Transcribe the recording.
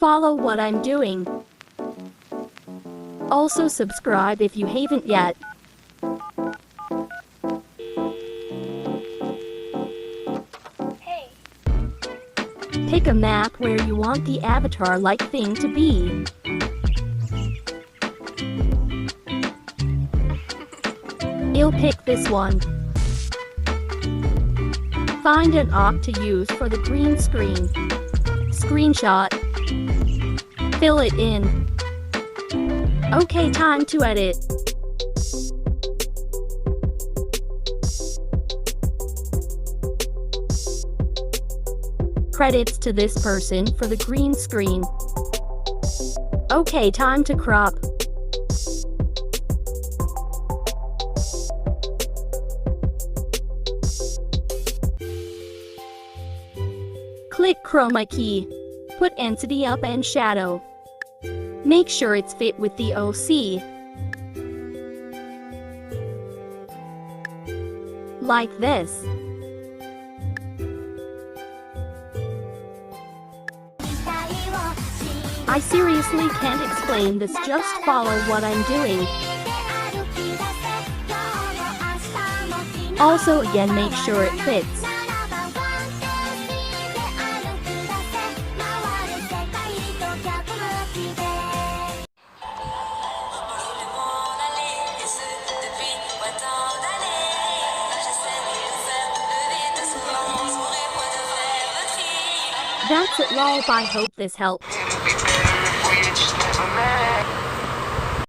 Follow what I'm doing. Also subscribe if you haven't yet. Hey. Pick a map where you want the avatar-like thing to be. I'll pick this one. Find an op to use for the green screen. Screenshot. Fill it in. Okay, time to edit. Credits to this person for the green screen. Okay, time to crop. Click chroma key. Put intensity up and shadow. Make sure it's fit with the OC. Like this. I seriously can't explain this, just follow what I'm doing. Also again, make sure it fits. That's it, lol. I hope this helped.